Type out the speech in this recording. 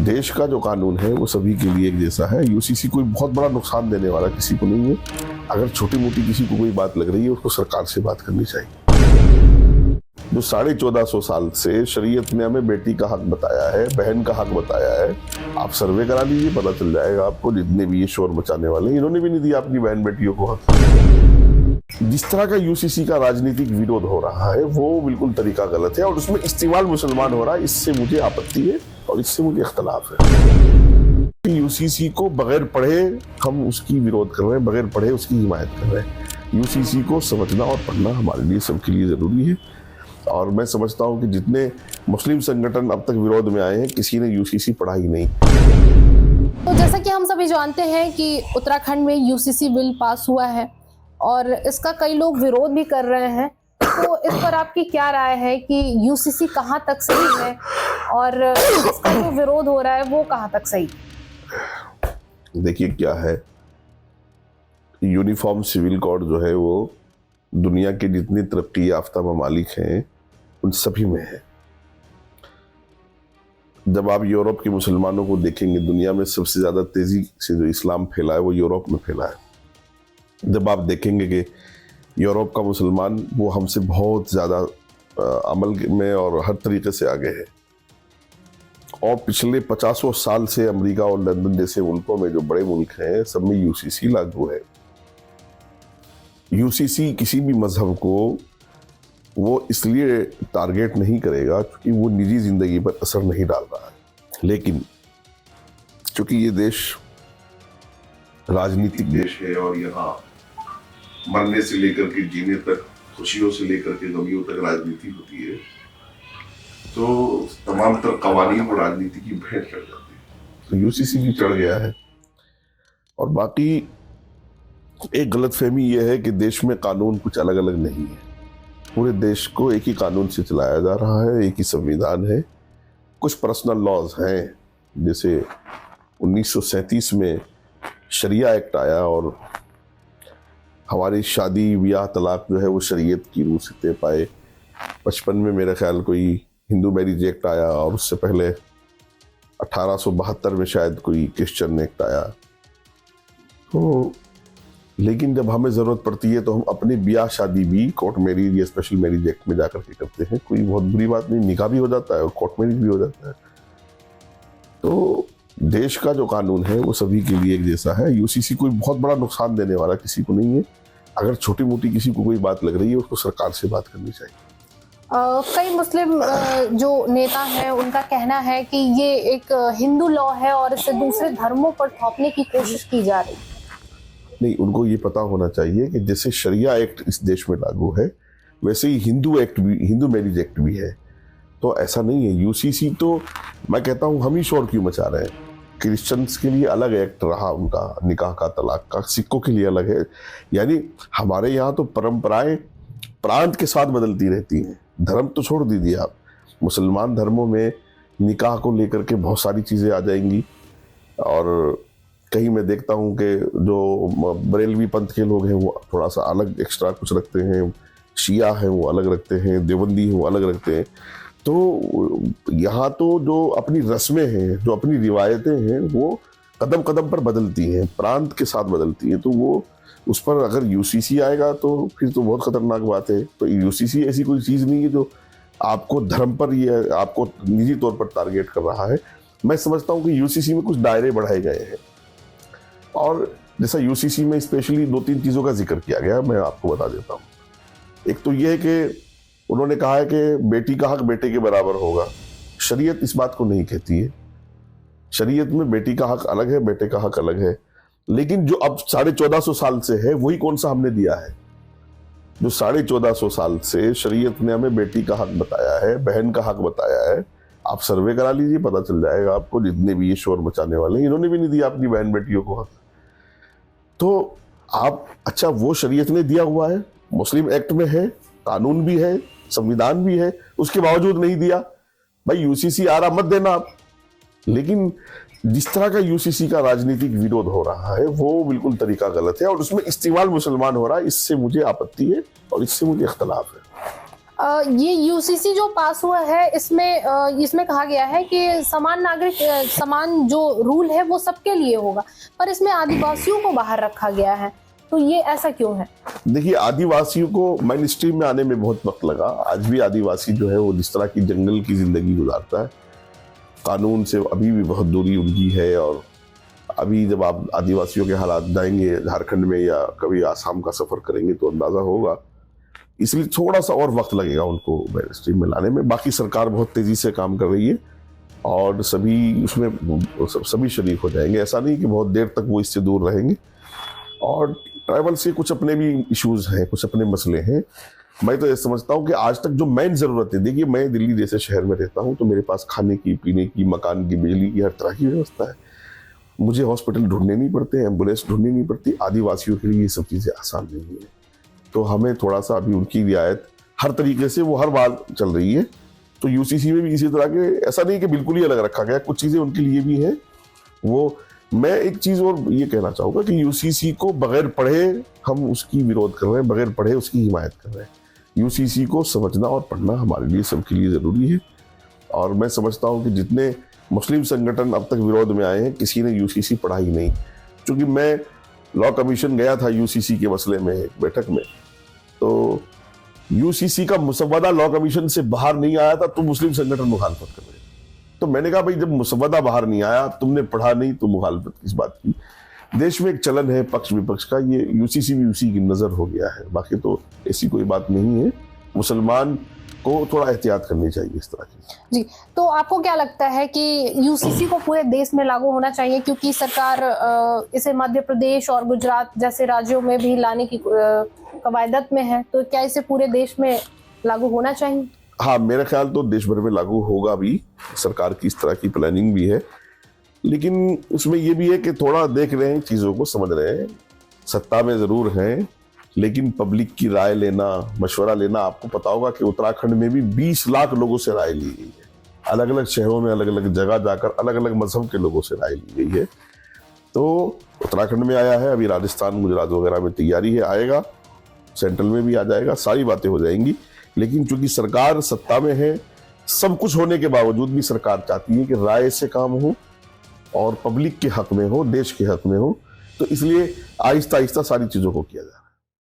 देश का जो कानून है वो सभी के लिए एक जैसा है। यूसीसी कोई बहुत बड़ा नुकसान देने वाला किसी को नहीं है। अगर छोटी मोटी किसी को कोई बात लग रही है उसको सरकार से बात करनी चाहिए। जो 1450 साल से शरीयत ने हमें बेटी का हक बताया है, बहन का हक बताया है, आप सर्वे करा लीजिए, पता चल जाएगा आपको। जितने भी ये शोर मचाने वाले हैं, इन्होंने भी नहीं दिया अपनी बहन बेटियों को हक। जिस तरह का यूसीसी का राजनीतिक विरोध हो रहा है वो बिल्कुल तरीका गलत है और उसमें इस्तेमाल मुसलमान हो रहा है। इससे मुझे आपत्ति है और इससे मुझे इख्तलाफ है। यूसीसी को बगैर पढ़े हम उसकी विरोध कर रहे हैं, बगैर पढ़े उसकी हिमायत कर रहे हैं। यूसीसी को समझना और पढ़ना हमारे लिए सबके लिए जरूरी है और मैं समझता हूं कि जितने मुस्लिम संगठन अब तक विरोध में आए हैं, किसी ने यूसीसी पढ़ा ही नहीं। तो जैसा कि हम सभी जानते हैं कि उत्तराखंड में यूसीसी बिल पास हुआ है और इसका कई लोग विरोध भी कर रहे हैं। तो इस पर आपकी क्या राय है कि यूसीसी कहां तक सही है और इसका जो विरोध हो रहा है वो कहां तक सही? देखिए क्या है, यूनिफॉर्म सिविल कोड जो है वो दुनिया के जितने तरक्की याफ्ता ममालिक हैं उन सभी में है। जब आप यूरोप के मुसलमानों को देखेंगे, दुनिया में सबसे ज्यादा तेजी से जो इस्लाम फैला है वो यूरोप में फैला है। जब आप देखेंगे कि यूरोप का मुसलमान वो हमसे बहुत ज्यादा अमल में और हर तरीके से आगे है। और पिछले 50 साल से अमेरिका और लंदन जैसे मुल्कों में, जो बड़े मुल्क हैं, सब में यूसीसी लागू है। यूसीसी किसी भी मजहब को वो इसलिए टारगेट नहीं करेगा क्योंकि वो निजी जिंदगी पर असर नहीं डाल रहा है, लेकिन क्योंकि ये देश राजनीतिक देश है और यहाँ मरने से लेकर के जीने तक, खुशियों से लेकर के गमियों तक राजनीति होती है, तो तमाम तरह कवानीन और राजनीति की भेंट चढ़ जाती है। तो यूसीसी भी चढ़ गया है। और बाकी एक गलतफहमी यह है कि देश में कानून कुछ अलग अलग नहीं है। पूरे देश को एक ही कानून से चलाया जा रहा है, एक ही संविधान है। कुछ पर्सनल लॉज हैं, जैसे 1937 में शरिया एक्ट आया और हमारी शादी ब्याह तलाक जो है वो शरीयत की रूह से तय पाए। 55 में मेरा ख्याल कोई हिंदू मैरिज एक्ट आया और उससे पहले 1872 में शायद कोई क्रिश्चियन एक्ट आया। तो लेकिन जब हमें ज़रूरत पड़ती है तो हम अपनी ब्याह शादी भी कोर्ट मैरिज या स्पेशल मैरिज एक्ट में जाकर के करते हैं। कोई बहुत बुरी बात नहीं, निकाह भी हो जाता है और कोर्ट मैरिज भी हो जाता है। तो देश का जो कानून है वो सभी के लिए एक जैसा है। यूसीसी कोई बहुत बड़ा नुकसान देने वाला किसी को नहीं है। अगर छोटी मोटी किसी को कोई बात लग रही है उसको सरकार से बात करनी चाहिए। कई मुस्लिम जो नेता हैं उनका कहना है कि ये एक हिंदू लॉ है और इसे दूसरे धर्मों पर थोपने की कोशिश की जा रही है। नहीं, उनको ये पता होना चाहिए कि जैसे शरिया एक्ट इस देश में लागू है वैसे ही हिंदू एक्ट भी, हिंदू मैरिज एक्ट भी है। तो ऐसा नहीं है। यूसीसी तो मैं कहता हूँ हम ही शोर क्यों मचा रहे हैं। क्रिश्चियंस के लिए अलग एक्ट रहा उनका, निकाह का, तलाक का। सिखों के लिए अलग है। यानी हमारे यहाँ तो परंपराएं प्रांत के साथ बदलती रहती हैं। धर्म तो छोड़ दीजिए आप, मुसलमान धर्मों में निकाह को लेकर के बहुत सारी चीज़ें आ जाएंगी। और कहीं मैं देखता हूँ कि जो बरेलवी पंथ के लोग हैं वो थोड़ा सा अलग एक्स्ट्रा कुछ रखते हैं, शिया हैं वो अलग रखते हैं, देवबंदी हैं वो अलग रखते हैं। तो यहाँ तो जो अपनी रस्में हैं, जो अपनी रिवायतें हैं, वो कदम कदम पर बदलती हैं, प्रांत के साथ बदलती हैं। तो वो उस पर अगर यूसीसी आएगा तो फिर तो बहुत खतरनाक बात है। तो यूसीसी ऐसी कोई चीज़ नहीं है जो आपको धर्म पर या आपको निजी तौर पर टारगेट कर रहा है। मैं समझता हूँ कि यूसीसी में कुछ दायरे बढ़ाए गए हैं और जैसा यूसीसी में स्पेशली 2-3 चीज़ों का जिक्र किया गया, मैं आपको बता देता हूँ। एक तो ये है कि उन्होंने कहा है कि बेटी का हक बेटे के बराबर होगा। शरीयत इस बात को नहीं कहती है। शरीयत में बेटी का हक अलग है, बेटे का हक अलग है। लेकिन जो अब 1450 साल से है वही कौन सा हमने दिया है। जो 1450 साल से शरीयत ने हमें बेटी का हक बताया है, बहन का हक बताया है, आप सर्वे करा लीजिए, पता चल जाएगा आपको। जितने भी ये शोर मचाने वाले हैं, इन्होंने भी नहीं दिया अपनी बहन बेटियों को हक। तो आप, अच्छा वो शरीयत ने दिया हुआ है, मुस्लिम एक्ट में है, कानून भी है, संविधान भी है, उसके बावजूद नहीं दिया। भाई यूसीसी आ रहा, मत देना आप। लेकिन जिस तरह का यूसीसी का राजनीतिक विरोध हो रहा है वो बिल्कुल तरीका गलत है और उसमें इस्तेमाल मुसलमान हो रहा है। इससे मुझे आपत्ति है और इससे मुझे इख्तलाफ है। ये यूसीसी जो पास हुआ है इसमें कहा गया है कि समान नागरिक समान जो रूल है वो सबके लिए होगा, पर इसमें आदिवासियों को बाहर रखा गया है, तो ये ऐसा क्यों है? देखिए, आदिवासियों को मेन स्ट्रीम में आने में बहुत वक्त लगा। आज भी आदिवासी जो है वो जिस तरह की जंगल की जिंदगी गुजारता है, कानून से अभी भी बहुत दूरी उनकी है। और अभी जब आप आदिवासियों के हालात जाएंगे झारखंड में या कभी आसाम का सफर करेंगे तो अंदाजा होगा। इसलिए थोड़ा सा और वक्त लगेगा उनको मेन स्ट्रीम में लाने में। बाकी सरकार बहुत तेजी से काम कर रही है और सभी उसमें सभी शरीक हो जाएंगे। ऐसा नहीं कि बहुत देर तक वो इससे दूर रहेंगे। और ट्राइबल से कुछ अपने भी इश्यूज हैं, कुछ अपने मसले हैं। मैं तो ये समझता हूँ कि आज तक जो मेन जरूरत है, देखिए मैं दिल्ली जैसे शहर में रहता हूँ तो मेरे पास खाने की, पीने की, मकान की, बिजली की हर तरह की व्यवस्था है। मुझे हॉस्पिटल ढूंढने नहीं पड़ते, एम्बुलेंस ढूंढनी नहीं पड़ती। आदिवासियों के लिए ये सब चीज़ें आसान नहीं है, तो हमें थोड़ा सा अभी उनकी रियायत हर तरीके से वो हर बार चल रही है। तो यूसीसी में भी इसी तरह के, ऐसा नहीं कि बिल्कुल ही अलग रखा गया, कुछ चीज़ें उनके लिए भी हैं। वो मैं एक चीज़ और ये कहना चाहूँगा कि यूसीसी को बगैर पढ़े हम उसकी विरोध कर रहे हैं, बगैर पढ़े उसकी हिमायत कर रहे हैं। यूसीसी को समझना और पढ़ना हमारे लिए सबके लिए ज़रूरी है। और मैं समझता हूँ कि जितने मुस्लिम संगठन अब तक विरोध में आए हैं, किसी ने यूसीसी पढ़ा ही नहीं। क्योंकि मैं लॉ कमीशन गया था यूसीसी के मसले में एक बैठक में, तो यूसीसी का मुसव्वदा लॉ कमीशन से बाहर नहीं आया था तो मुस्लिम संगठन मुखालफत कर रहे थे। तो मैंने कहा भाई, जब मुसव्वदा बाहर नहीं आया, तुमने पढ़ा नहीं, तो मुखालफत किस बात की? देश में एक चलन है पक्ष विपक्ष का, ये यूसीसी भी उसी की नजर हो गया है। बाकी तो ऐसी कोई बात नहीं है। मुसलमान को थोड़ा एहतियात करनी चाहिए इस तरह की। जी, तो आपको क्या लगता है कि यूसीसी को पूरे देश में लागू होना चाहिए? क्योंकि सरकार इसे मध्य प्रदेश और गुजरात जैसे राज्यों में भी लाने की कवायदत में है, तो क्या इसे पूरे देश में लागू होना चाहिए? हाँ, मेरा ख्याल तो देश भर में लागू होगा भी। सरकार की इस तरह की प्लानिंग भी है, लेकिन उसमें ये भी है कि थोड़ा देख रहे हैं, चीज़ों को समझ रहे हैं। सत्ता में ज़रूर हैं, लेकिन पब्लिक की राय लेना, मशवरा लेना, आपको पता होगा कि उत्तराखंड में भी 20 लाख लोगों से राय ली गई है। अलग अलग शहरों में अलग अलग जगह जाकर अलग अलग मजहब के लोगों से राय ली गई है। तो उत्तराखंड में आया है, अभी राजस्थान, गुजरात वगैरह में तैयारी है, आएगा, सेंट्रल में भी आ जाएगा, सारी बातें हो जाएंगी। लेकिन चूंकि सरकार सत्ता में है, सब कुछ होने के बावजूद भी सरकार चाहती है कि राय से काम हो और पब्लिक के हक में हो, देश के हक में हो। तो इसलिए आहिस्ता आहिस्ता सारी चीज़ों को किया जाए।